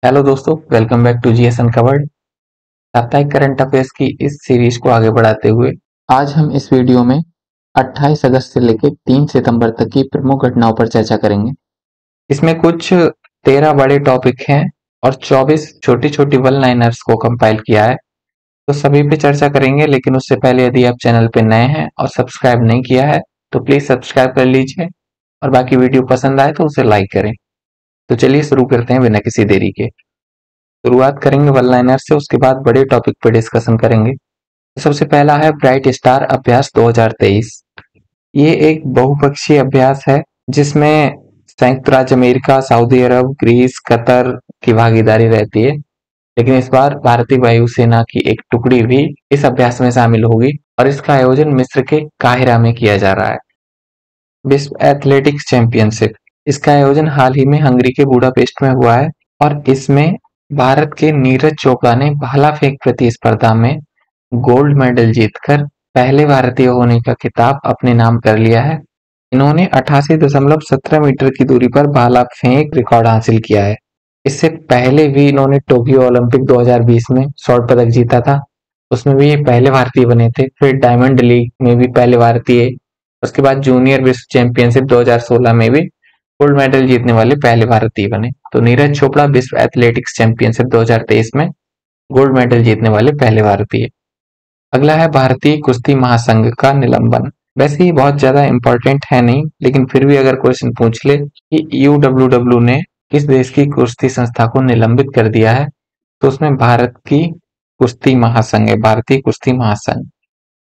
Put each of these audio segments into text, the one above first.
Hello दोस्तों, welcome back to GS uncovered. साप्ताहिक current affairs की इस सीरीज को आगे बढ़ाते हुए आज हम इस वीडियो में 28 अगस्त से लेकर 3 सितंबर तक की प्रमुख घटनाओं पर चर्चा करेंगे। इसमें कुछ 13 बड़े टॉपिक हैं और 24 छोटी छोटी वन लाइनर्स को कंपाइल किया है, तो सभी पे चर्चा करेंगे। लेकिन उससे पहले यदि आप चैनल पे नए हैं और सब्सक्राइब नहीं किया है तो प्लीज सब्सक्राइब कर लीजिए और बाकी वीडियो पसंद आए तो उसे लाइक करें। तो चलिए शुरू करते हैं बिना किसी देरी के। शुरुआत करेंगे वन लाइनर से, उसके बाद बड़े टॉपिक पर डिस्कशन करेंगे। तो सबसे पहला है ब्राइट स्टार अभ्यास 2023। ये एक बहुपक्षीय अभ्यास है जिसमें संयुक्त राज्य अमेरिका, सऊदी अरब, ग्रीस, कतर की भागीदारी रहती है। लेकिन इस बार भारतीय वायुसेना की एक टुकड़ी भी इस अभ्यास में शामिल होगी और इसका आयोजन मिस्र के काहिरा में किया जा रहा है। विश्व एथलेटिक्स चैंपियनशिप, इसका आयोजन हाल ही में हंगरी के बुडापेस्ट में हुआ है और इसमें भारत के नीरज चोपड़ा ने भाला फेंक प्रतिस्पर्धा में गोल्ड मेडल जीतकर पहले भारतीय होने का खिताब अपने नाम कर लिया है। इन्होंने 88.17 मीटर की दूरी पर भाला फेंक रिकॉर्ड हासिल किया है। इससे पहले भी इन्होंने टोक्यो ओलंपिक 2020 में स्वर्ण पदक जीता था, उसमें भी ये पहले भारतीय बने थे। फिर डायमंड लीग में भी पहले भारतीय, उसके बाद जूनियर विश्व चैंपियनशिप 2016 में भी गोल्ड मेडल जीतने वाले पहले भारतीय बने। तो नीरज चोपड़ा विश्व एथलेटिक्स चैंपियनशिप 2023 में गोल्ड मेडल जीतने वाले पहले भारतीय। अगला है भारतीय कुश्ती महासंघ का निलंबन। वैसे ये बहुत ज्यादा इंपॉर्टेंट है नहीं, लेकिन फिर भी अगर क्वेश्चन पूछ ले कि यूडब्ल्यूडब्ल्यू ने किस देश की कुश्ती संस्था को निलंबित कर दिया है, तो उसमें भारत की कुश्ती महासंघ है, भारतीय कुश्ती महासंघ।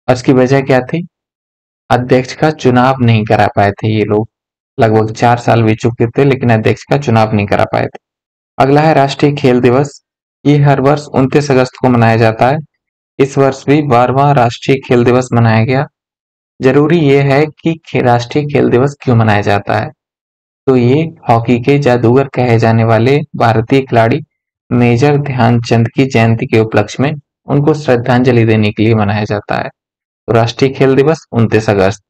और इसकी वजह क्या थी? अध्यक्ष का चुनाव नहीं करा पाए थे ये लोग। लगभग 4 साल बीत चुके थे लेकिन अध्यक्ष का चुनाव नहीं करा पाए थे। अगला है राष्ट्रीय खेल दिवस। ये हर वर्ष 29 अगस्त को मनाया जाता है। इस वर्ष भी 12वां राष्ट्रीय खेल दिवस मनाया गया। जरूरी ये है कि राष्ट्रीय खेल दिवस क्यों मनाया जाता है, तो ये हॉकी के जादूगर कहे जाने वाले भारतीय खिलाड़ी मेजर ध्यानचंद की जयंती के उपलक्ष्य में उनको श्रद्धांजलि देने के लिए मनाया जाता है। तो राष्ट्रीय खेल दिवस 29 अगस्त।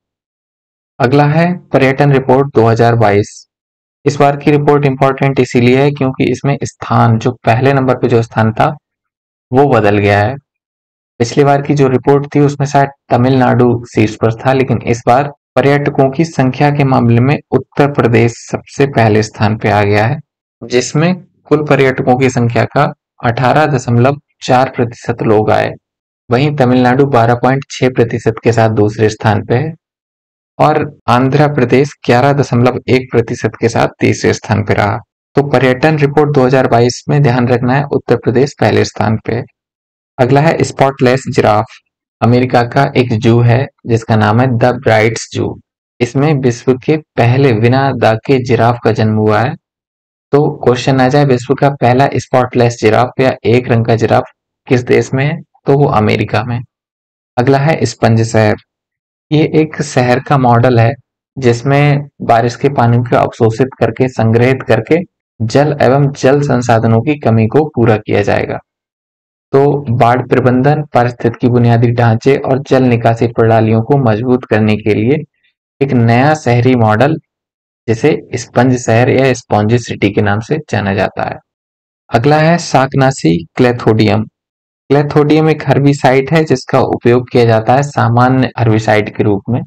अगला है पर्यटन रिपोर्ट 2022। इस बार की रिपोर्ट इंपॉर्टेंट इसीलिए है क्योंकि इसमें स्थान, जो पहले नंबर पे जो स्थान था वो बदल गया है। पिछली बार की जो रिपोर्ट थी उसमें शायद तमिलनाडु शीर्ष पर था, लेकिन इस बार पर्यटकों की संख्या के मामले में उत्तर प्रदेश सबसे पहले स्थान पे आ गया है, जिसमें कुल पर्यटकों की संख्या का 18.4% लोग आए। वहीं तमिलनाडु 12.6% के साथ दूसरे स्थान पे है और आंध्र प्रदेश 11.1% के साथ तीसरे स्थान पे रहा। तो पर्यटन रिपोर्ट 2022 में ध्यान रखना है, उत्तर प्रदेश पहले स्थान पे है। अगला है स्पॉटलेस जिराफ। अमेरिका का एक जू है जिसका नाम है द ब्राइट्स जू। इसमें विश्व के पहले बिना दाग के जिराफ का जन्म हुआ है। तो क्वेश्चन आ जाए विश्व का पहला स्पॉटलेस जिराफ या एक रंग का जिराफ किस देश में है, तो वो अमेरिका में। अगला है स्पंज शहर। ये एक शहर का मॉडल है जिसमें बारिश के पानी को अवशोषित करके संग्रहित करके जल एवं जल संसाधनों की कमी को पूरा किया जाएगा। तो बाढ़ प्रबंधन, पारिस्थितिकी बुनियादी ढांचे और जल निकासी प्रणालियों को मजबूत करने के लिए एक नया शहरी मॉडल जिसे स्पंज शहर या स्पॉन्जी सिटी के नाम से जाना जाता है। अगला है शाकनासी क्लेथोडियम। क्लेथोडियम एक हर्बिसाइड है जिसका उपयोग किया जाता है सामान्य हर्बिसाइड के रूप में।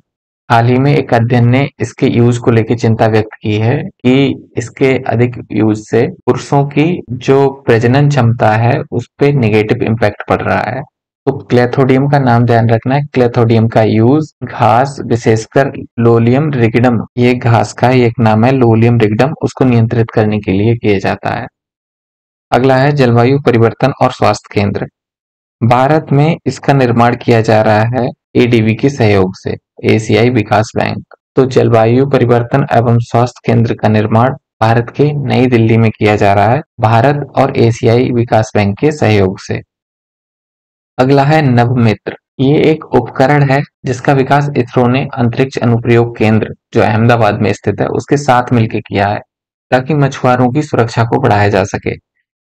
हाल ही में एक अध्ययन ने इसके यूज को लेकर चिंता व्यक्त की है कि इसके अधिक यूज से पुरुषों की जो प्रजनन क्षमता है उस पर नेगेटिव इम्पैक्ट पड़ रहा है। तो क्लेथोडियम का नाम ध्यान रखना है। क्लेथोडियम का यूज घास, विशेषकर लोलियम रिगिडम, ये घास का ही एक नाम है लोलियम रिगिडम, उसको नियंत्रित करने के लिए किया जाता है। अगला है जलवायु परिवर्तन और स्वास्थ्य केंद्र। भारत में इसका निर्माण किया जा रहा है एडीबी के सहयोग से, एशियाई विकास बैंक। तो जलवायु परिवर्तन एवं स्वास्थ्य केंद्र का निर्माण भारत के नई दिल्ली में किया जा रहा है, भारत और एशियाई विकास बैंक के सहयोग से। अगला है नवमित्र। ये एक उपकरण है जिसका विकास इसरो ने अंतरिक्ष अनुप्रयोग केंद्र जो अहमदाबाद में स्थित है उसके साथ मिलकर किया है, ताकि मछुआरों की सुरक्षा को बढ़ाया जा सके।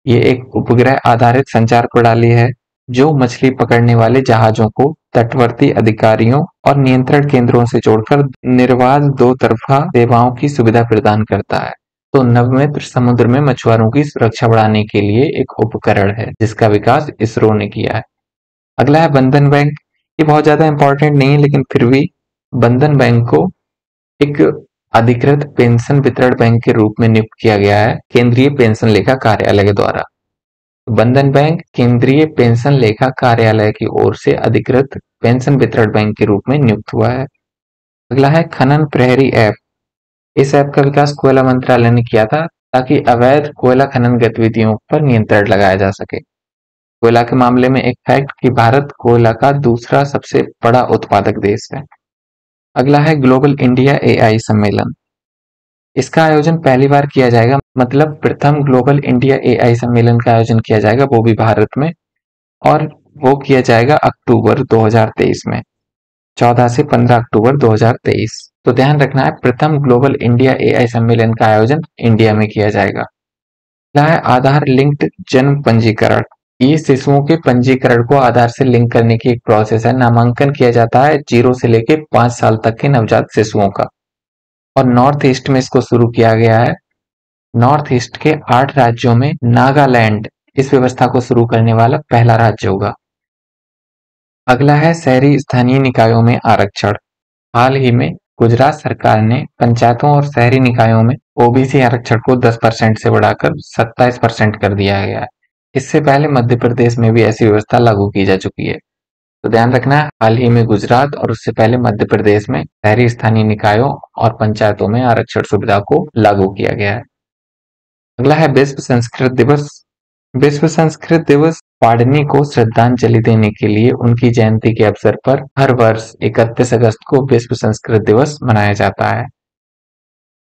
ये एक उपग्रह आधारित संचार प्रणाली है जो मछली पकड़ने वाले जहाजों को तटवर्ती अधिकारियों और नियंत्रण केंद्रों से जोड़कर निर्बाध दो तरफा सेवाओं की सुविधा प्रदान करता है। तो नवमित्र समुद्र में मछुआरों की सुरक्षा बढ़ाने के लिए एक उपकरण है जिसका विकास इसरो ने किया है। अगला है बंधन बैंक। ये बहुत ज्यादा इंपॉर्टेंट नहीं है लेकिन फिर भी बंधन बैंक को एक अधिकृत पेंशन वितरण बैंक के रूप में नियुक्त किया गया है केंद्रीय पेंशन लेखा कार्यालय के द्वारा। बंधन बैंक केंद्रीय पेंशन लेखा कार्यालय की ओर से अधिकृत पेंशन वितरण बैंक के रूप में नियुक्त हुआ है। अगला है खनन प्रहरी ऐप। इस ऐप का विकास कोयला मंत्रालय ने किया था ताकि अवैध कोयला खनन गतिविधियों पर नियंत्रण लगाया जा सके। कोयला के मामले में एक फैक्ट कि भारत कोयला का दूसरा सबसे बड़ा उत्पादक देश है। अगला है ग्लोबल इंडिया एआई सम्मेलन। इसका आयोजन पहली बार किया जाएगा, मतलब प्रथम ग्लोबल इंडिया एआई सम्मेलन का आयोजन किया जाएगा वो भी भारत में, और वो किया जाएगा अक्टूबर 2023 में, 14 से 15 अक्टूबर 2023। तो ध्यान रखना है प्रथम ग्लोबल इंडिया एआई सम्मेलन का आयोजन इंडिया में किया जाएगा। अगला है आधार लिंक्ड जन्म पंजीकरण। ये शिशुओं के पंजीकरण को आधार से लिंक करने की एक प्रोसेस है। नामांकन किया जाता है 0 से लेके 5 साल तक के नवजात शिशुओं का, और नॉर्थ ईस्ट में इसको शुरू किया गया है। नॉर्थ ईस्ट के 8 राज्यों में नागालैंड इस व्यवस्था को शुरू करने वाला पहला राज्य होगा। अगला है शहरी स्थानीय निकायों में आरक्षण। हाल ही में गुजरात सरकार ने पंचायतों और शहरी निकायों में ओबीसी आरक्षण को 10% से बढ़ाकर 27% कर दिया गया है। इससे पहले मध्य प्रदेश में भी ऐसी व्यवस्था लागू की जा चुकी है। तो ध्यान रखना है हाल ही में गुजरात और उससे पहले मध्य प्रदेश में शहरी स्थानीय निकायों और पंचायतों में आरक्षण सुविधा को लागू किया गया है। अगला है विश्व संस्कृत दिवस। विश्व संस्कृत दिवस पाणिनि को श्रद्धांजलि देने के लिए उनकी जयंती के अवसर पर हर वर्ष 31 अगस्त को विश्व संस्कृत दिवस मनाया जाता है।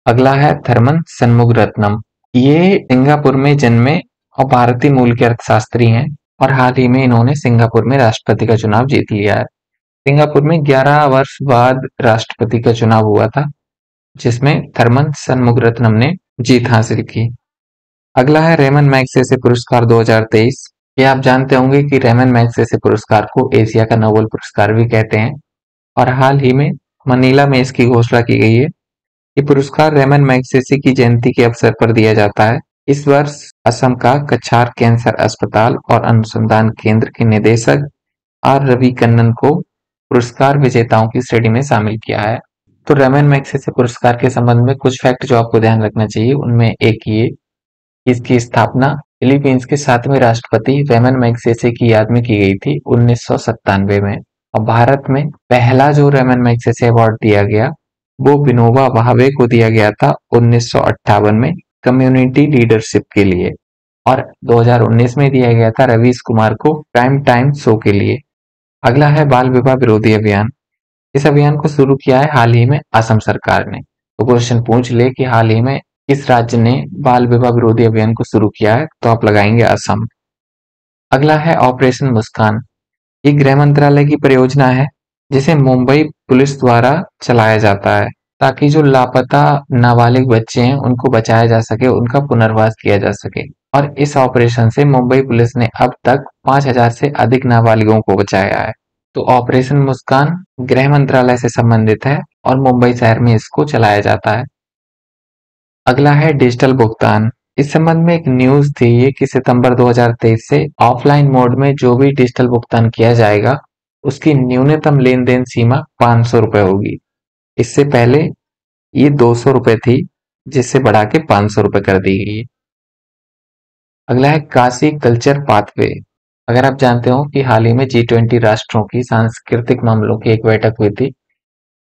अगला है थर्मन शनमुगरत्नम। ये सिंगापुर में जन्मे और भारतीय मूल के अर्थशास्त्री हैं, और हाल ही में इन्होंने सिंगापुर में राष्ट्रपति का चुनाव जीत लिया है। सिंगापुर में 11 वर्ष बाद राष्ट्रपति का चुनाव हुआ था जिसमें थर्मन शनमुगरत्नम ने जीत हासिल की। अगला है रेमन मैगसेसे पुरस्कार 2023। ये आप जानते होंगे कि रेमन मैगसेसे पुरस्कार को एशिया का नोबेल पुरस्कार भी कहते हैं, और हाल ही में मनीला में इसकी घोषणा की गई है। ये पुरस्कार रेमन मैगसेसे की जयंती के अवसर पर दिया जाता है। इस वर्ष असम का कछार कैंसर अस्पताल और अनुसंधान केंद्र के निदेशक आर रवि कन्नन को पुरस्कार विजेताओं की श्रेणी में शामिल किया है। तो रेमन मैगसेसे पुरस्कार के संबंध में कुछ फैक्ट जो आपको ध्यान रखना चाहिए, उनमें एक ये, इसकी स्थापना फिलीपींस के 7वें राष्ट्रपति रेमन मैगसेसे की याद में की गई थी 1997 में, और भारत में पहला जो रेमन मैगसेसे अवार्ड दिया गया वो विनोबा भावे को दिया गया था 1958 में कम्युनिटी लीडरशिप के लिए, और 2019 में दिया गया था रवीश कुमार को प्राइम टाइम शो के लिए। अगला है बाल विवाह विरोधी अभियान। इस अभियान को शुरू किया है हाल ही में असम सरकार ने। तो क्वेश्चन पूछ ले कि हाल ही में किस राज्य ने बाल विवाह विरोधी अभियान को शुरू किया है, तो आप लगाएंगे असम। अगला है ऑपरेशन मुस्कान। ये गृह मंत्रालय की परियोजना है जिसे मुंबई पुलिस द्वारा चलाया जाता है ताकि जो लापता नाबालिग बच्चे हैं उनको बचाया जा सके, उनका पुनर्वास किया जा सके। और इस ऑपरेशन से मुंबई पुलिस ने अब तक 5000 से अधिक नाबालिगों को बचाया है। तो ऑपरेशन मुस्कान गृह मंत्रालय से संबंधित है और मुंबई शहर में इसको चलाया जाता है। अगला है डिजिटल भुगतान। इस संबंध में एक न्यूज थी ये कि सितंबर 2023 से ऑफलाइन मोड में जो भी डिजिटल भुगतान किया जाएगा उसकी न्यूनतम लेन देन सीमा 500 रुपए होगी। इससे पहले ये 200 रुपए थी जिससे बढ़ा के 500 रुपए कर दी गई है। अगला है काशी कल्चर पाथवे। अगर आप जानते हो कि हाल ही में G20 राष्ट्रों की सांस्कृतिक मामलों की एक बैठक हुई थी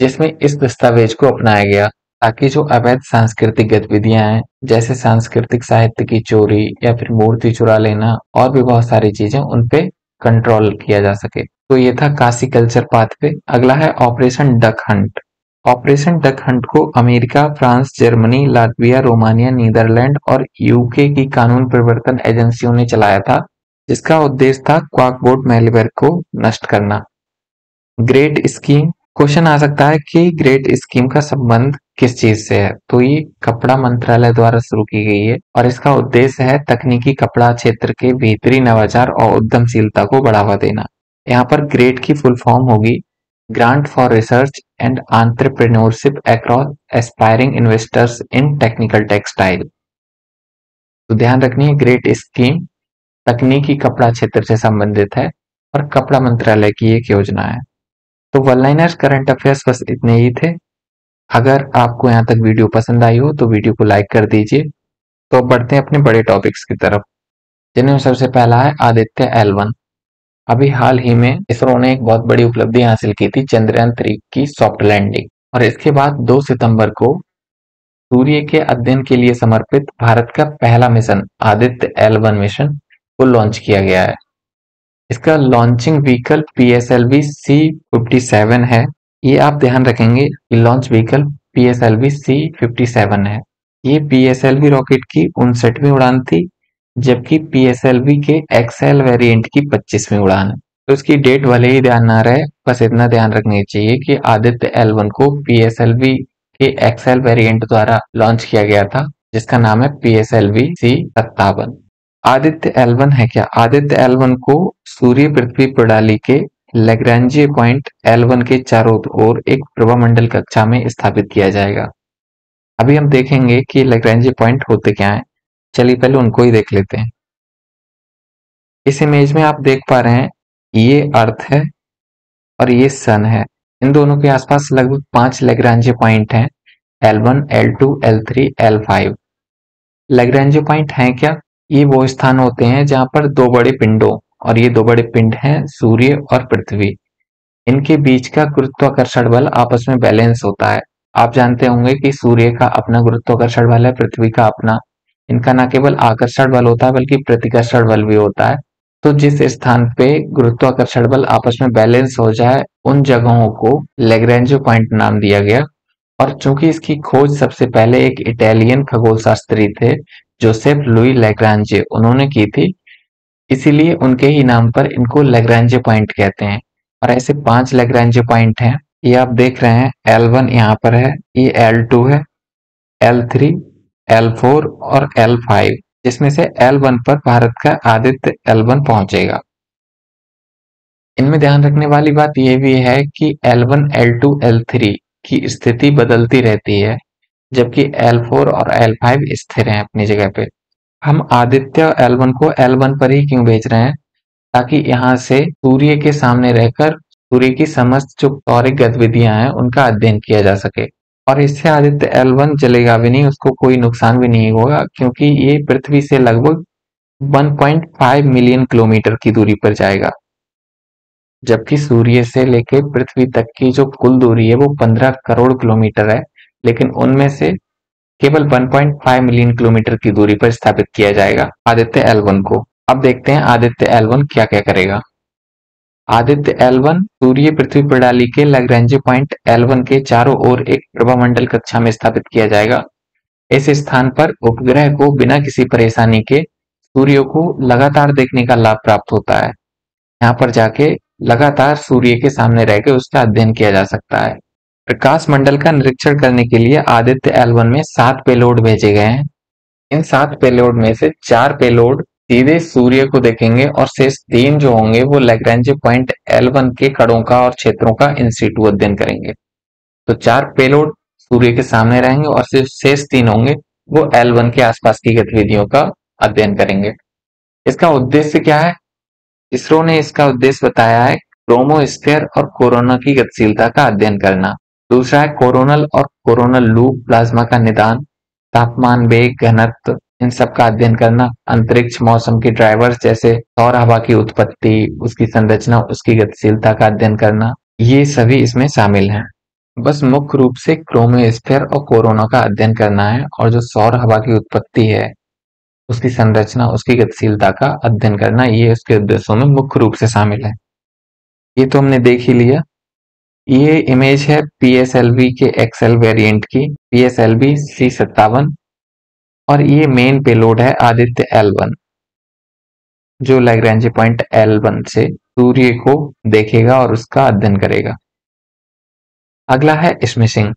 जिसमें इस दस्तावेज को अपनाया गया ताकि जो अवैध सांस्कृतिक गतिविधियां हैं जैसे सांस्कृतिक साहित्य की चोरी या फिर मूर्ति चुरा लेना और भी बहुत सारी चीजें, उन पे कंट्रोल किया जा सके। तो ये था काशी कल्चर पाथवे। अगला है operation duck hunt. Operation duck hunt को America, France, Germany, Latvia, Romania, Netherland और यूके की कानून प्रवर्तन एजेंसियों ने चलाया था जिसका उद्देश्य था क्वाकबोर्ड मैलवेयर को नष्ट करना। Great scheme. क्वेश्चन आ सकता है कि ग्रेट स्कीम का संबंध किस चीज से है, तो ये कपड़ा मंत्रालय द्वारा शुरू की गई है और इसका उद्देश्य है तकनीकी कपड़ा क्षेत्र के भीतरी नवाचार और उद्यमशीलता को बढ़ावा देना। यहाँ पर ग्रेट की फुल फॉर्म होगी grant for research and entrepreneurship across aspiring investors in technical textile. तो ध्यान रखनी है, ग्रेट स्कीम तकनीकी कपड़ा क्षेत्र से संबंधित है और कपड़ा मंत्रालय की एक योजना है। तो वन लाइनर्स करंट अफेयर्स बस इतने ही थे। अगर आपको यहाँ तक वीडियो पसंद आई हो तो वीडियो को लाइक कर दीजिए। तो अब बढ़ते हैं अपने बड़े टॉपिक्स की तरफ, जिनमें सबसे पहला है आदित्य L1। अभी हाल ही में इसरो ने एक बहुत बड़ी उपलब्धि हासिल की थी, चंद्रयान 3 की सॉफ्ट लैंडिंग, और इसके बाद 2 सितंबर को सूर्य के अध्ययन के लिए समर्पित भारत का पहला मिशन आदित्य L1 मिशन को लॉन्च किया गया है। इसका लॉन्चिंग व्हीकल PSLV C57 है। ये आप ध्यान रखेंगे कि लॉन्च व्हीकल PSLV C57 है। ये PSLV रॉकेट की 59वीं उड़ान थी, जबकि PSLV के XL वेरिएंट की 25वीं उड़ान है। तो इसकी डेट भले ही ध्यान ना रहे, बस इतना ध्यान रखना चाहिए कि आदित्य L1 को PSLV के XL वेरिएंट द्वारा लॉन्च किया गया था, जिसका नाम है PSLV C57। आदित्य L1 है क्या? आदित्य L1 को सूर्य पृथ्वी प्रणाली के लैग्रेंजे पॉइंट L1 के चारों ओर एक प्रभामंडल कक्षा में स्थापित किया जाएगा। अभी हम देखेंगे कि लैग्रेंजे पॉइंट होते क्या हैं। चलिए पहले उनको ही देख लेते हैं। इस इमेज में आप देख पा रहे हैं, ये अर्थ है और ये सन है। इन दोनों के आसपास लगभग 5 लैग्रेंजे पॉइंट हैं, L1, L2, L3, L5। लैग्रेंजे point हैं क्या? ये वो स्थान होते हैं जहां पर दो बड़े पिंडों, और ये दो बड़े पिंड हैं सूर्य और पृथ्वी, इनके बीच का गुरुत्वाकर्षण बल आपस में बैलेंस होता है। आप जानते होंगे कि सूर्य का अपना गुरुत्वाकर्षण बल है, पृथ्वी का अपना। इनका न केवल आकर्षण बल होता है बल्कि प्रतिकर्षण बल भी होता है। तो जिस स्थान पे गुरुत्वाकर्षण बल आपस में बैलेंस हो जाए, उन जगहों को लैग्रेंजे पॉइंट नाम दिया गया। और चूंकि इसकी खोज सबसे पहले एक इटालियन खगोल शास्त्री थे, जोसेफ लुई लैग्रांजे, उन्होंने की थी, इसीलिए उनके ही नाम पर इनको लैग्रांजे पॉइंट कहते हैं। और ऐसे 5 लैग्रांजे पॉइंट हैं, ये आप देख रहे हैं। L1 यहाँ पर है, ये L2 है, L3, L4 और L5, जिसमें से L1 पर भारत का आदित्य L1 पहुंचेगा। इनमें ध्यान रखने वाली बात यह भी है कि L1, L2, L3 की स्थिति बदलती रहती है, जबकि L4 और L5 स्थिर हैं अपनी जगह पे। हम आदित्य L1 को L1 पर ही क्यों भेज रहे हैं? ताकि यहाँ से सूर्य के सामने रहकर सूर्य की समस्त जो सौरिक गतिविधियां हैं उनका अध्ययन किया जा सके। और इससे आदित्य L1 जलेगा भी नहीं, उसको कोई नुकसान भी नहीं होगा, क्योंकि ये पृथ्वी से लगभग 1.5 मिलियन किलोमीटर की दूरी पर जाएगा, जबकि सूर्य से लेकर पृथ्वी तक की जो कुल दूरी है वो 15 करोड़ किलोमीटर है, लेकिन उनमें से केवल 1.5 मिलियन किलोमीटर की दूरी पर स्थापित किया जाएगा आदित्य L1 को। अब देखते हैं आदित्य L1 क्या क्या करेगा। आदित्य L1 सूर्य पृथ्वी प्रणाली के लैग्रेंजे पॉइंट L1 के चारों ओर एक प्रभामंडल कक्षा में स्थापित किया जाएगा। इस स्थान पर उपग्रह को बिना किसी परेशानी के सूर्य को लगातार देखने का लाभ प्राप्त होता है। यहाँ पर जाके लगातार सूर्य के सामने रहकर उसका अध्ययन किया जा सकता है। प्रकाश मंडल का निरीक्षण करने के लिए आदित्य L1 में 7 पेलोड भेजे गए हैं। इन 7 पेलोड में से 4 पेलोड सीधे सूर्य को देखेंगे और शेष 3 जो होंगे वो लैग्रेंजे पॉइंट L1 के कणों का और क्षेत्रों का इन सीटू अध्ययन करेंगे। तो 4 पेलोड सूर्य के सामने रहेंगे और सिर्फ शेष 3 होंगे वो L1 के आसपास की गतिविधियों का अध्ययन करेंगे। इसका उद्देश्य क्या है? इसरो ने इसका उद्देश्य बताया है क्रोमोस्फीयर और कोरोना की गतिशीलता का अध्ययन करना। दूसरा है कोरोनल और कोरोनल लूप प्लाज्मा का निदान, तापमान, वेग, घनत्व, इन सब का अध्ययन करना। अंतरिक्ष मौसम के ड्राइवर्स जैसे सौर हवा की उत्पत्ति, उसकी संरचना, उसकी गतिशीलता का अध्ययन करना, ये सभी इसमें शामिल हैं। बस मुख्य रूप से क्रोमोस्फीयर और कोरोना का अध्ययन करना है, और जो सौर हवा की उत्पत्ति है, उसकी संरचना, उसकी गतिशीलता का अध्ययन करना, ये उसके उद्देश्यों में मुख्य रूप से शामिल है। ये तो हमने देख ही लिया। ये इमेज है PSLV के XL वेरिएंट की, PSLV C57, और ये मेन पेलोड है आदित्य L1, जो लैग्रेंजे पॉइंट L1 से सूर्य को देखेगा और उसका अध्ययन करेगा। अगला है स्मिशिंग।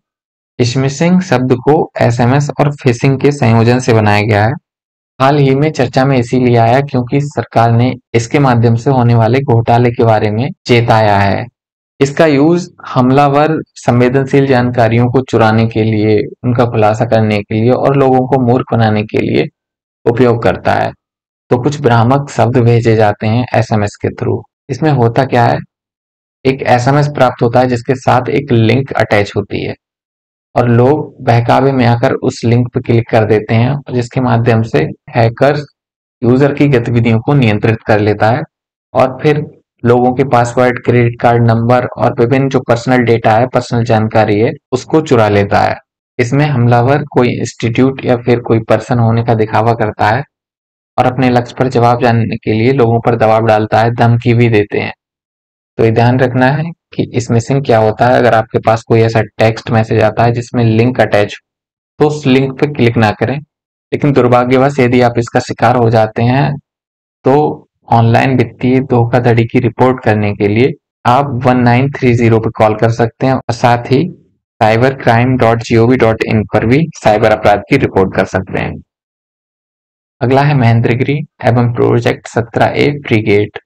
स्मिशिंग शब्द को SMS और फिशिंग के संयोजन से बनाया गया है। हाल ही में चर्चा में इसीलिए आया क्योंकि सरकार ने इसके माध्यम से होने वाले घोटाले के बारे में चेताया है। इसका यूज हमलावर संवेदनशील जानकारियों को चुराने के लिए, उनका खुलासा करने के लिए और लोगों को मूर्ख बनाने के लिए उपयोग करता है। तो कुछ भ्रामक शब्द भेजे जाते हैं एसएमएस के थ्रू। इसमें होता क्या है, एक एसएमएस प्राप्त होता है जिसके साथ एक लिंक अटैच होती है और लोग बहकावे में आकर उस लिंक पर क्लिक कर देते हैं, जिसके माध्यम से हैकर्स यूजर की गतिविधियों को नियंत्रित कर लेता है और फिर लोगों के पासवर्ड, क्रेडिट कार्ड नंबर और विभिन्न जो पर्सनल डेटा है, पर्सनल जानकारी है, उसको चुरा लेता है। इसमें हमलावर कोई इंस्टीट्यूट या फिर कोई पर्सन होने का दिखावा करता है और अपने लक्ष्य पर जवाब जानने के लिए लोगों पर दबाव डालता है, धमकी भी देते हैं। तो ये ध्यान रखना है कि इस मिशन क्या होता है, अगर आपके पास कोई ऐसा टेक्स्ट मैसेज आता है जिसमें लिंक अटैच हो, तो उस लिंक पर क्लिक ना करें। लेकिन दुर्भाग्यवश यदि आप इसका शिकार हो जाते हैं तो ऑनलाइन वित्तीय धोखाधड़ी की रिपोर्ट करने के लिए आप 1930 पर कॉल कर सकते हैं और साथ ही cybercrime.gov.in पर भी साइबर अपराध की रिपोर्ट कर सकते हैं। अगला है महेंद्रगिरी एवं project 17A freight.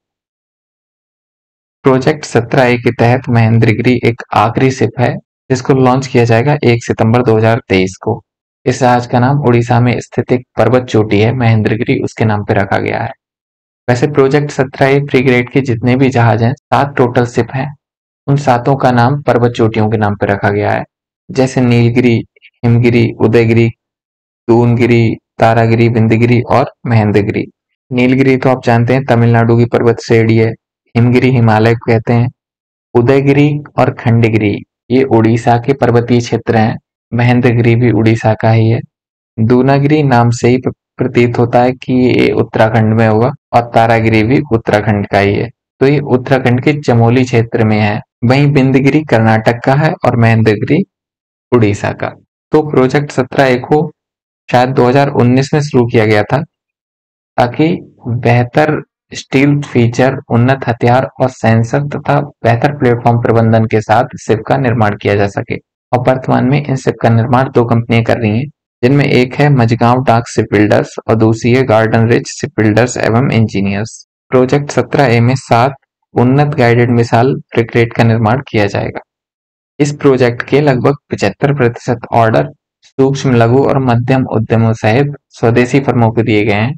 Project 17A के तहत महेंद्रगिरी एक आखिरी शिप है जिसको लॉन्च किया जाएगा 1 सितंबर 2023 को। इस जहाज का नाम उड़ीसा में स्थित एक पर्वत चोटी है महेंद्रगिरी, उसके नाम पर रखा गया है। वैसे प्रोजेक्ट 17A फ्रीगेट के जितने भी जहाज हैं, 7 टोटल शिप हैं, उन सातों का नाम पर्वत चोटियों के नाम पर रखा गया है, जैसे नीलगिरी, हिमगिरी, उदयगिरी, दूनगिरी, तारागिरी, विंध्यगिरी और महेंद्रगिरी। नीलगिरी तो आप जानते हैं तमिलनाडु की पर्वत श्रेणी है, हिमगिरी हिमालय को कहते हैं, उदयगिरी और खंडगिरी ये उड़ीसा के पर्वतीय क्षेत्र हैं, महेंद्रगिरी भी उड़ीसा का ही है। दूनागिरी नाम से ही प्रतीत होता है कि ये उत्तराखंड में होगा और तारागिरी भी उत्तराखंड का ही है, तो ये उत्तराखंड के चमोली क्षेत्र में है। वहीं विंध्यगिरी कर्नाटक का है और महेंद्रगिरी उड़ीसा का। तो प्रोजेक्ट 17A को शायद 2019 में शुरू किया गया था ताकि बेहतर स्टील फीचर, उन्नत हथियार और सेंसर तथा बेहतर प्लेटफॉर्म प्रबंधन के साथ शिप का निर्माण किया जा सके। और वर्तमान में इन शिप का निर्माण 2 कंपनियां कर रही हैं, जिनमें एक है मझगांव डाक शिप बिल्डर्स और दूसरी है गार्डन रिच शिप बिल्डर्स एवं इंजीनियर्स। प्रोजेक्ट 17A में 7 उन्नत गाइडेड मिसाइल फ्रिगेट का निर्माण किया जाएगा। इस प्रोजेक्ट के लगभग 75% ऑर्डर सूक्ष्म, लघु और मध्यम उद्यमों सहित स्वदेशी फर्मों को दिए गए हैं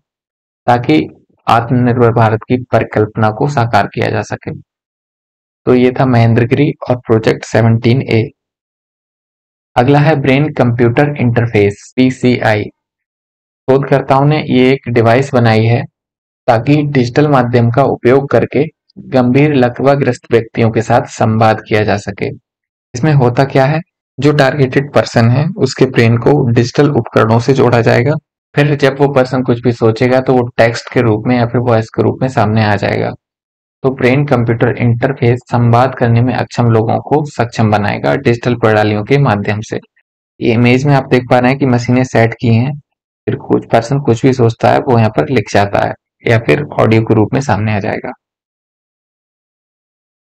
ताकि आत्मनिर्भर भारत की परिकल्पना को साकार किया जा सके। तो ये था महेंद्रगिरी और प्रोजेक्ट 17A। अगला है ब्रेन कंप्यूटर इंटरफेस (BCI). शोधकर्ताओं ने ये एक डिवाइस बनाई है ताकि डिजिटल माध्यम का उपयोग करके गंभीर लकवाग्रस्त व्यक्तियों के साथ संवाद किया जा सके। इसमें होता क्या है, जो टारगेटेड पर्सन है उसके ब्रेन को डिजिटल उपकरणों से जोड़ा जाएगा, फिर जब वो पर्सन कुछ भी सोचेगा तो वो टेक्स्ट के रूप में या फिर वॉइस के रूप में सामने आ जाएगा। तो ब्रेन कंप्यूटर इंटरफेस संवाद करने में अक्षम लोगों को सक्षम बनाएगा डिजिटल प्रणालियों के माध्यम से। ये इमेज में आप देख पा रहे हैं कि मशीनें सेट की हैं, फिर कुछ पर्सन कुछ भी सोचता है वो यहाँ पर लिख जाता है या फिर ऑडियो के रूप में सामने आ जाएगा।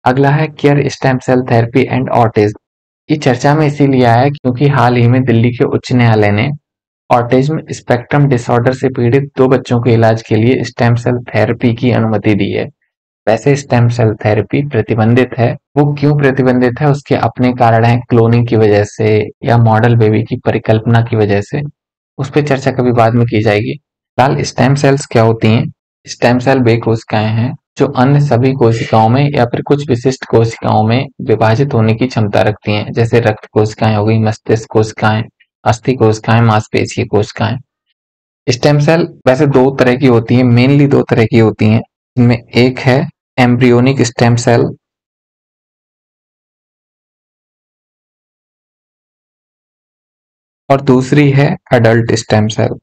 अगला है care stem cell therapy and autism. ये चर्चा में इसीलिए आया है क्योंकि हाल ही में दिल्ली के उच्च न्यायालय ने ऑटिज्म स्पेक्ट्रम डिसऑर्डर से पीड़ित 2 बच्चों के इलाज के लिए स्टेम सेल थेरेपी की अनुमति दी है। वैसे स्टेम सेल थेरेपी प्रतिबंधित है, वो क्यों प्रतिबंधित है उसके अपने कारण हैं, क्लोनिंग की वजह से या मॉडल बेबी की परिकल्पना की वजह से, उस पर चर्चा कभी बाद में की जाएगी। फिलहाल स्टेम सेल्स क्या होती हैं? स्टेम सेल वे कोशिकाएं हैं जो अन्य सभी कोशिकाओं में या फिर कुछ विशिष्ट कोशिकाओं में विभाजित होने की क्षमता रखती हैं, जैसे रक्त कोशिकाएं हो गई, मस्तिष्क कोशिकाएं, अस्थि कोशिकाएं, मांसपेशीय कोशिकाएं। स्टेम सेल वैसे 2 तरह की होती हैं, मेनली 2 तरह की होती हैं, इनमें एक है एम्ब्रियोनिक स्टेम सेल और दूसरी है adult stem cell.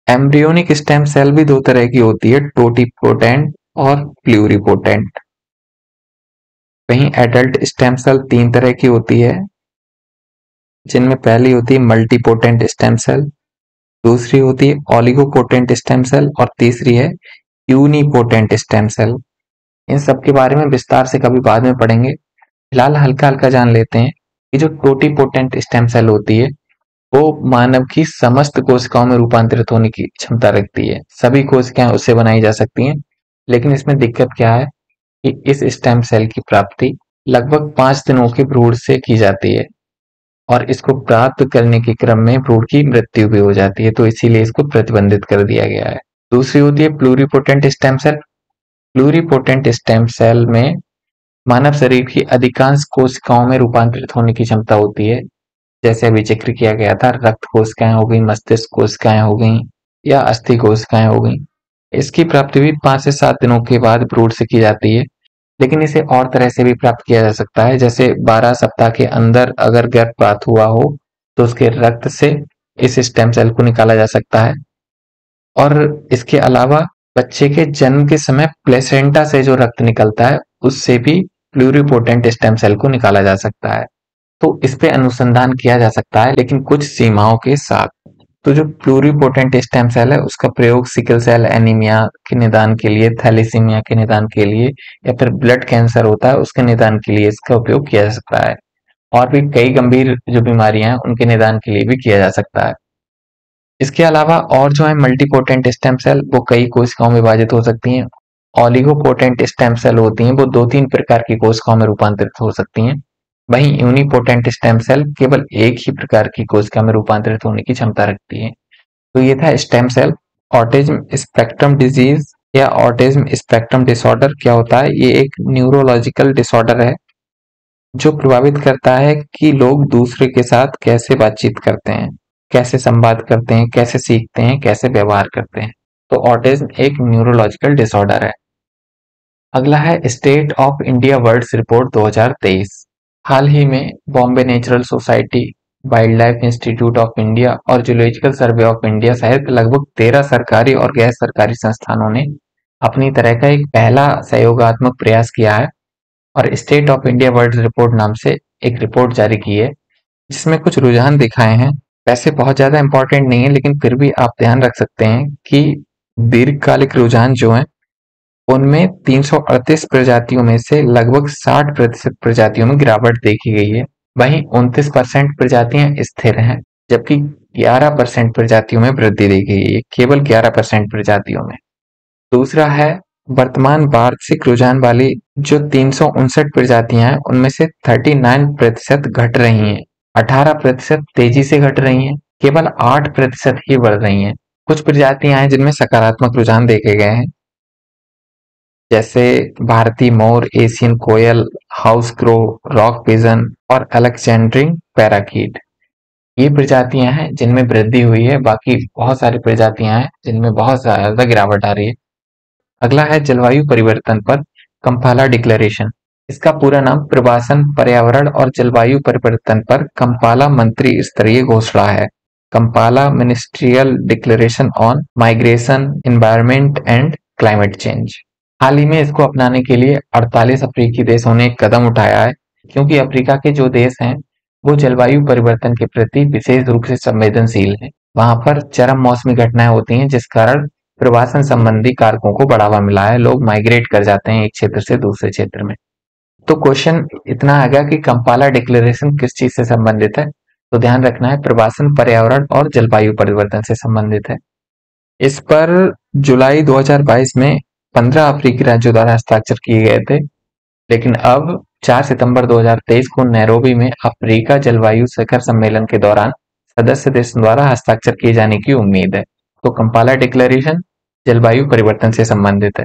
Embryonic stem cell भी 2 तरह की होती है, टोटिपोटेंट और प्लूरिपोटेंट। वहीं एडल्ट स्टेम सेल 3 तरह की होती है, जिनमें पहली होती है मल्टीपोटेंट स्टेम सेल, दूसरी होती है ओलिगोपोटेंट स्टेम सेल और तीसरी है यूनिपोटेंट स्टेम सेल। इन सब के बारे में विस्तार से कभी बाद में पढ़ेंगे। फिलहाल हल्का हल्का जान लेते हैं कि जो टोटिपोटेंट स्टेम सेल होती है वो मानव की समस्त कोशिकाओं में रूपांतरित होने की क्षमता रखती है। सभी कोशिकाएं उससे बनाई जा सकती हैं, लेकिन इसमें दिक्कत क्या है कि इस स्टेम सेल की प्राप्ति लगभग 5 दिनों के भ्रूण से की जाती है और इसको प्राप्त करने के क्रम में भ्रूण की मृत्यु भी हो जाती है, तो इसीलिए इसको प्रतिबंधित कर दिया गया है। दूसरी होती है pluripotent stem cell. Pluripotent stem cell में मानव शरीर की अधिकांश कोशिकाओं में रूपांतरित होने की क्षमता होती है। जैसे अभी जिक्र किया गया था, रक्त कोशिकाएं हो गई, मस्तिष्क कोशिकाएं हो गई या अस्थि कोशिकाएं हो गई। इसकी प्राप्ति भी 5 से 7 दिनों के बाद भ्रूण से की जाती है, लेकिन इसे और तरह से भी प्राप्त किया जा सकता है। जैसे 12 सप्ताह के अंदर अगर गर्भपात हुआ हो तो उसके रक्त से इस स्टेम सेल को निकाला जा सकता है। और इसके अलावा बच्चे के जन्म के समय प्लेसेंटा से जो रक्त निकलता है उससे भी प्लूरिपोटेंट स्टेम सेल को निकाला जा सकता है। तो इस पे अनुसंधान किया जा सकता है, लेकिन कुछ सीमाओं के साथ। तो जो प्लूरिपोटेंट स्टेम सेल है उसका प्रयोग सिकल सेल एनीमिया के निदान के लिए, थैलेसीमिया के निदान के लिए या फिर ब्लड कैंसर होता है उसके निदान के लिए इसका उपयोग किया जा सकता है। और भी कई गंभीर जो बीमारियां हैं उनके निदान के लिए भी किया जा सकता है। इसके अलावा और जो है मल्टीपोटेंट स्टेम सेल, वो कई कोशिकाओं में विभाजित हो सकती हैं। ऑलिगोपोटेंट स्टेम सेल होती हैं, वो 2-3 प्रकार की कोशिकाओं में रूपांतरित हो सकती हैं। वहीं यूनिपोटेंट स्टेम सेल केवल एक ही प्रकार की कोशिका में रूपांतरित होने की क्षमता रखती है। तो ये था stem cell. Autism spectrum disease या ऑटिज्म स्पेक्ट्रम डिसऑर्डर क्या होता है? ये एक न्यूरोलॉजिकल डिसऑर्डर है जो प्रभावित करता है कि लोग दूसरे के साथ कैसे बातचीत करते हैं, कैसे संवाद करते हैं, कैसे सीखते हैं, कैसे व्यवहार करते हैं। तो ऑटिज्म एक न्यूरोलॉजिकल डिसऑर्डर है। अगला है state of India words report 2023। हाल ही में Bombay natural society, wild life institute of India और जूलॉजिकल सर्वे ऑफ इंडिया सहित लगभग 13 सरकारी और गैर सरकारी संस्थानों ने अपनी तरह का एक पहला सहयोगात्मक प्रयास किया है और state of India world report नाम से एक रिपोर्ट जारी की है, जिसमें कुछ रुझान दिखाए हैं। वैसे बहुत ज्यादा इंपॉर्टेंट नहीं है, लेकिन फिर भी आप ध्यान रख सकते हैं कि दीर्घकालिक रुझान जो हैं उनमें 338 प्रजातियों में से लगभग 60% प्रजातियों में गिरावट देखी गई है। वहीं 29% प्रजातियां स्थिर हैं, जबकि 11% प्रजातियों में वृद्धि देखी गई है, केवल 11% प्रजातियों में। दूसरा है वर्तमान वार्षिक रुझान वाली जो 359 प्रजातियां हैं उनमें से 39% घट रही हैं, 18% तेजी से घट रही हैं, केवल 8% ही बढ़ रही हैं। कुछ प्रजातियां हैं जिनमें सकारात्मक रुझान देखे गए हैं, जैसे भारतीय मोर, एशियन कोयल, हाउस क्रो, रॉक पिजन और अलेक्जेंड्रिन पैराकीट। ये प्रजातियां हैं जिनमें वृद्धि हुई है, बाकी बहुत सारी प्रजातियां हैं जिनमें बहुत ज्यादा गिरावट आ रही है। अगला है जलवायु परिवर्तन पर कंपाला डिक्लेरेशन। इसका पूरा नाम प्रवासन, पर्यावरण और जलवायु परिवर्तन पर कंपाला मंत्री स्तरीय घोषणा है। Kampala ministerial declaration on migration, environment and climate change. हाल ही में इसको अपनाने के लिए 48 अफ्रीकी देशों ने एक कदम उठाया है, क्योंकि अफ्रीका के जो देश हैं वो जलवायु परिवर्तन के प्रति विशेष रूप से संवेदनशील हैं। वहां पर चरम मौसमी घटनाएं होती हैं जिस कारण प्रवासन संबंधी कारकों को बढ़ावा मिला है, लोग माइग्रेट कर जाते हैं एक क्षेत्र से दूसरे क्षेत्र में। तो क्वेश्चन इतना आ गया कि कंपाला डिक्लेरेशन किस चीज से संबंधित है? तो ध्यान रखना है प्रवासन, पर्यावरण और जलवायु परिवर्तन से संबंधित है। इस पर जुलाई 2022 में 15 अफ्रीकी राज्यों द्वारा हस्ताक्षर किए गए थे, लेकिन अब 4 सितंबर 2023 को नैरोबी में अफ्रीका जलवायु शिखर सम्मेलन के दौरान सदस्य देशों द्वारा हस्ताक्षर किए जाने की उम्मीद है। तो कंपाला डिक्लेरेशन जलवायु परिवर्तन से संबंधित है।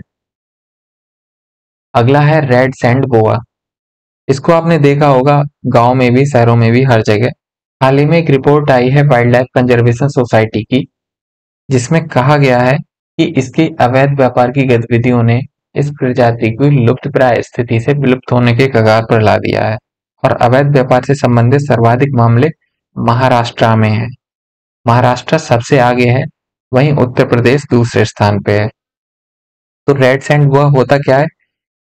अगला है रेड सैंड बोआ। इसको आपने देखा होगा गांव में भी, शहरों में भी, हर जगह। हाल ही में एक रिपोर्ट आई है वाइल्ड लाइफ कंजर्वेशन सोसाइटी की, जिसमें कहा गया है कि इसकी अवैध व्यापार की गतिविधियों ने इस प्रजाति को लुप्तप्राय स्थिति से विलुप्त होने के कगार पर ला दिया है और अवैध व्यापार से संबंधित सर्वाधिक मामले महाराष्ट्र में हैं। महाराष्ट्र सबसे आगे है, वहीं उत्तर प्रदेश दूसरे स्थान पे है। तो रेड सैंड बुआ होता क्या है?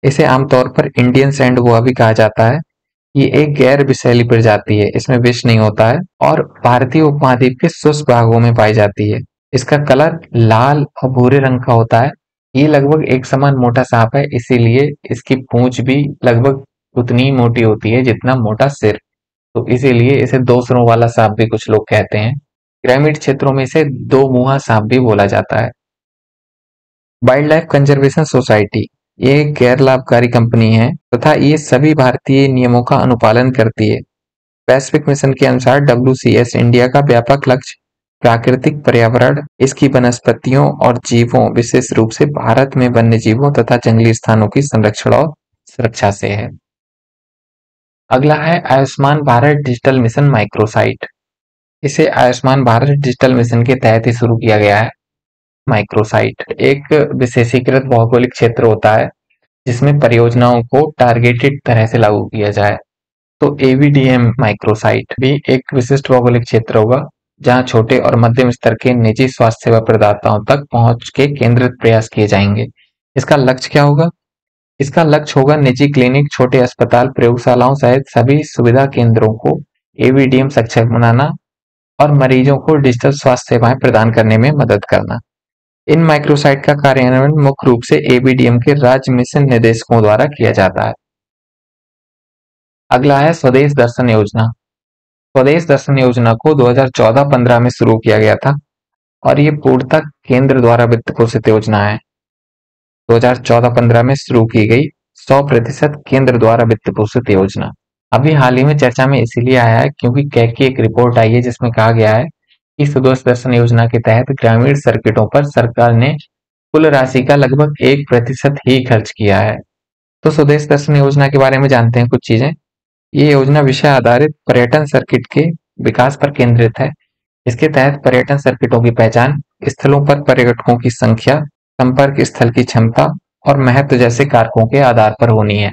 इसे आमतौर पर इंडियन सैंड बुआ भी कहा जाता है। ये एक गैर विषैली प्रजाति है, इसमें विष नहीं होता है और भारतीय उपमहाद्वीप के शुष्क भागों में पाई जाती है। इसका कलर लाल और भूरे रंग का होता है। ये लगभग एक समान मोटा सांप है, इसीलिए इसकी पूंछ भी लगभग उतनी ही मोटी होती है जितना मोटा सिर। तो इसीलिए इसे दो सुरों वाला सांप भी कुछ लोग कहते हैं। ग्रामीण क्षेत्रों में इसे दो मुंहा सांप भी बोला जाता है। वाइल्ड लाइफ कंजर्वेशन सोसाइटी ये एक गैर लाभकारी कंपनी है तथा ये सभी भारतीय नियमों का अनुपालन करती है। वैश्विक मिशन के अनुसार WCS इंडिया का व्यापक लक्ष्य प्राकृतिक पर्यावरण, इसकी वनस्पतियों और जीवों, विशेष रूप से भारत में वन्य जीवों तथा जंगली स्थानों की संरक्षण और सुरक्षा से है। अगला है Ayushman Bharat digital mission microsite. इसे आयुष्मान भारत डिजिटल मिशन के तहत ही शुरू किया गया है। माइक्रोसाइट एक विशेषीकृत भौगोलिक क्षेत्र होता है जिसमें परियोजनाओं को टारगेटेड तरह से लागू किया जाए। तो AVDM माइक्रोसाइट भी एक विशिष्ट भौगोलिक क्षेत्र होगा जहां छोटे और मध्यम स्तर के निजी स्वास्थ्य सेवा प्रदाताओं तक पहुंच के केंद्रित प्रयास किए जाएंगे। इसका लक्ष्य क्या होगा? इसका लक्ष्य होगा निजी क्लिनिक, छोटे अस्पताल, प्रयोगशालाओं सहित सभी सुविधा केंद्रों को AVDM सक्षम बनाना और मरीजों को डिजिटल स्वास्थ्य सेवाएं प्रदान करने में मदद करना। इन माइक्रोसाइट का कार्यान्वयन मुख्य रूप से AVDM के राज्य मिशन निदेशकों द्वारा किया जाता है। अगला है स्वदेश दर्शन योजना। स्वदेश दर्शन योजना को 2014-15 में शुरू किया गया था और ये पूर्णतः केंद्र द्वारा वित्त पोषित योजना है। 2014-15 में शुरू की गई 100% केंद्र द्वारा वित्त पोषित योजना अभी हाल ही में चर्चा में इसीलिए आया है क्योंकि कैग की एक रिपोर्ट आई है जिसमें कहा गया है कि स्वदेश दर्शन योजना के तहत ग्रामीण सर्किटों पर सरकार ने कुल राशि का लगभग 1% ही खर्च किया है। तो स्वदेश दर्शन योजना के बारे में जानते हैं कुछ चीजें। ये योजना विषय आधारित पर्यटन सर्किट के विकास पर केंद्रित है। इसके तहत पर्यटन सर्किटों की पहचान, स्थलों पर पर्यटकों की संख्या, संपर्क स्थल की क्षमता और महत्व जैसे कारकों के आधार पर होनी है।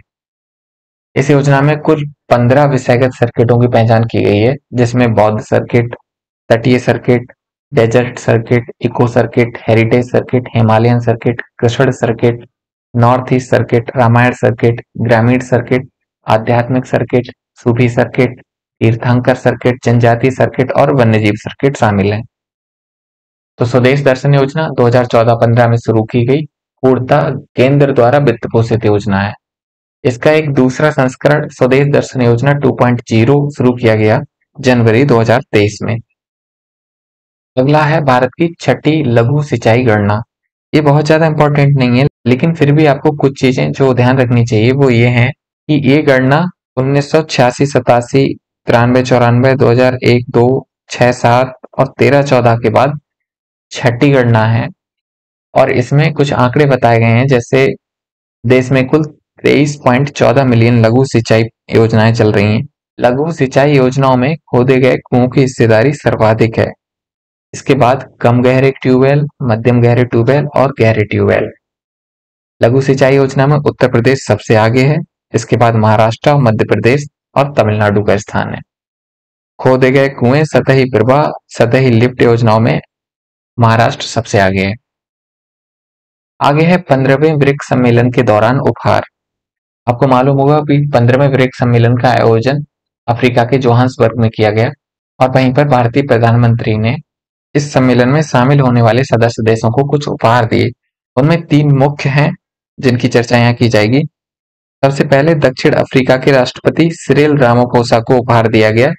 इस योजना में कुल 15 विषयगत सर्किटों की पहचान की गई है जिसमें बौद्ध सर्किट, तटीय circuit, desert circuit, eco circuit, heritage circuit, Himalayan circuit, Krishna circuit, north east circuit, Ramayana circuit, ग्रामीण सर्किट, आध्यात्मिक सर्किट, सूफी सर्किट, तीर्थंकर सर्किट, जनजातीय सर्किट और वन्यजीव सर्किट शामिल हैं। तो स्वदेश दर्शन योजना 2014-15 में शुरू की गई पूर्णतः केंद्र द्वारा वित्त पोषित योजना है। इसका एक दूसरा संस्करण स्वदेश दर्शन योजना 2.0 शुरू किया गया जनवरी 2023 में। अगला है भारत की छठी लघु सिंचाई गणना। ये बहुत ज्यादा इंपॉर्टेंट नहीं है लेकिन फिर भी आपको कुछ चीजें जो ध्यान रखनी चाहिए वो ये है कि ये गणना 1986, 87, 93, 94, 2001, 2, 6, 7 और 13, 14 के बाद छठी गणना है और इसमें कुछ आंकड़े बताए गए हैं जैसे देश में कुल 23.14 मिलियन लघु सिंचाई योजनाएं चल रही हैं। लघु सिंचाई योजनाओं में खोदे गए कुओं की हिस्सेदारी सर्वाधिक है। इसके बाद कम गहरे ट्यूबवेल, मध्यम गहरे ट्यूबवेल और गहरे ट्यूबवेल। लघु सिंचाई योजना में उत्तर प्रदेश सबसे आगे है। इसके बाद महाराष्ट्र, मध्य प्रदेश और तमिलनाडु का स्थान है। खोदे गए कुएं, सतही प्रवाह, सतही लिफ्ट योजनाओं में महाराष्ट्र सबसे आगे है। आगे है 15वें ब्रिक्स सम्मेलन के दौरान उपहार। आपको मालूम होगा कि 15वें ब्रिक्स सम्मेलन का आयोजन अफ्रीका के जोहान्सबर्ग में किया गया और वहीं पर भारतीय प्रधानमंत्री ने इस सम्मेलन में शामिल होने वाले सदस्य देशों को कुछ उपहार दिए। उनमें 3 मुख्य हैं जिनकी चर्चा यहाँ की जाएगी। सबसे पहले दक्षिण अफ्रीका के राष्ट्रपति सिरिल रामाफोसा को उपहार दिया गया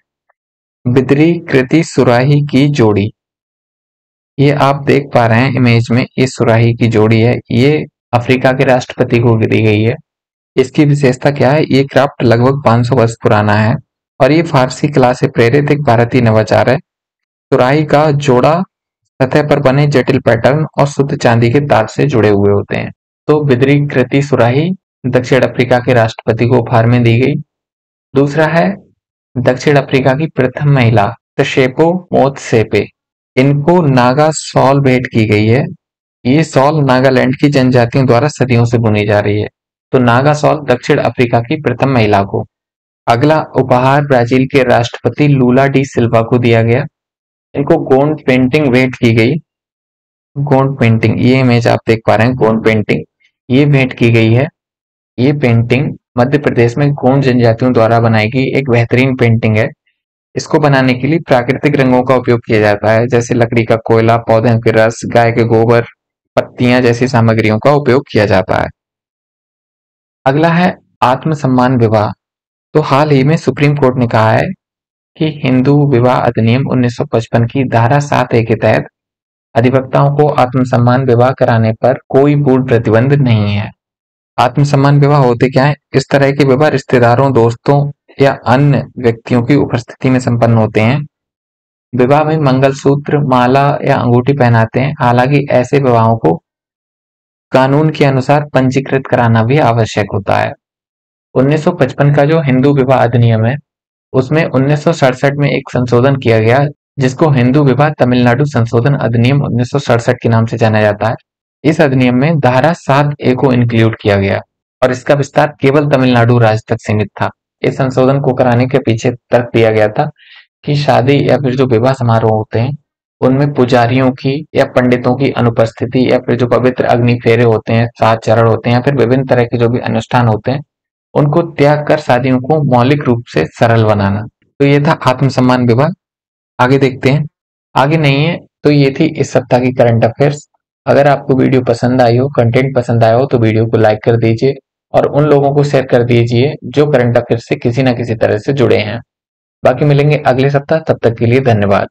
बिदरी कृति सुराही की जोड़ी। ये आप देख पा रहे हैं इमेज में, ये सुराही की जोड़ी है। ये अफ्रीका के राष्ट्रपति को दी गई है। इसकी विशेषता क्या है? ये क्राफ्ट लगभग 500 वर्ष पुराना है और ये फारसी कला से प्रेरित एक भारतीय नवाचार है। सुराही का जोड़ा सतह पर बने जटिल पैटर्न और शुद्ध चांदी के तार से जुड़े हुए होते हैं। तो बिदरी कृति सुराही दक्षिण अफ्रीका के राष्ट्रपति को उपहार में दी गई। दूसरा है दक्षिण अफ्रीका की प्रथम महिला तशेपो मोत्सेपे। इनको नागा शॉल भेंट की गई है। ये शॉल नागालैंड की जनजातियों द्वारा सदियों से बुनी जा रही है। तो नागा शॉल दक्षिण अफ्रीका की प्रथम महिला को। अगला उपहार ब्राजील के राष्ट्रपति लूला डी सिल्वा को दिया गया। इनको गोंड पेंटिंग भेंट की गई। गोंड पेंटिंग, ये इमेज आप देख पा रहे हैं, गोंड पेंटिंग ये भेंट की गई है। ये पेंटिंग मध्य प्रदेश में गोंड जनजातियों द्वारा बनाई गई एक बेहतरीन पेंटिंग है। इसको बनाने के लिए प्राकृतिक रंगों का उपयोग किया जाता है जैसे लकड़ी का कोयला, पौधों के रस, गाय के गोबर, पत्तियां जैसी सामग्रियों का उपयोग किया जाता है। अगला है आत्मसम्मान विवाह। तो हाल ही में सुप्रीम कोर्ट ने कहा है कि हिंदू विवाह अधिनियम 1955 की धारा 7A के तहत अधिवक्ताओं को आत्मसम्मान विवाह कराने पर कोई पूर्ण प्रतिबंध नहीं है। आत्मसम्मान विवाह होते क्या है? इस तरह के विवाह रिश्तेदारों, दोस्तों या अन्य व्यक्तियों की उपस्थिति में संपन्न होते हैं। विवाह में मंगलसूत्र, माला या अंगूठी पहनाते हैं। हालांकि ऐसे विवाहों को कानून के अनुसार पंजीकृत कराना भी आवश्यक होता है। 1955 का जो हिंदू विवाह अधिनियम है, उसमें 1967 में एक संशोधन किया गया, जिसको हिंदू विवाह तमिलनाडु संशोधन अधिनियम 1967 के नाम से जाना जाता है। इस अधिनियम में धारा 7A को इंक्लूड किया गया और इसका विस्तार केवल तमिलनाडु राज्य तक सीमित था। इस संशोधन को कराने के पीछे तर्क दिया गया था कि शादी या फिर जो विवाह समारोह होते हैं, उनमें पुजारियों की या पंडितों की अनुपस्थिति या फिर जो पवित्र अग्नि फेरे होते हैं, 7 चरण होते हैं या फिर विभिन्न तरह के जो भी अनुष्ठान होते हैं, उनको त्याग कर शादियों को मौलिक रूप से सरल बनाना। तो ये था आत्मसम्मान विवाह। आगे देखते हैं। आगे नहीं है तो ये थी इस सप्ताह की करंट अफेयर्स। अगर आपको वीडियो पसंद आई हो, कंटेंट पसंद आया हो, तो वीडियो को लाइक कर दीजिए और उन लोगों को शेयर कर दीजिए जो करंट अफेयर्स से किसी ना किसी तरह से जुड़े हैं। बाकी मिलेंगे अगले सप्ताह, तब तक के लिए धन्यवाद।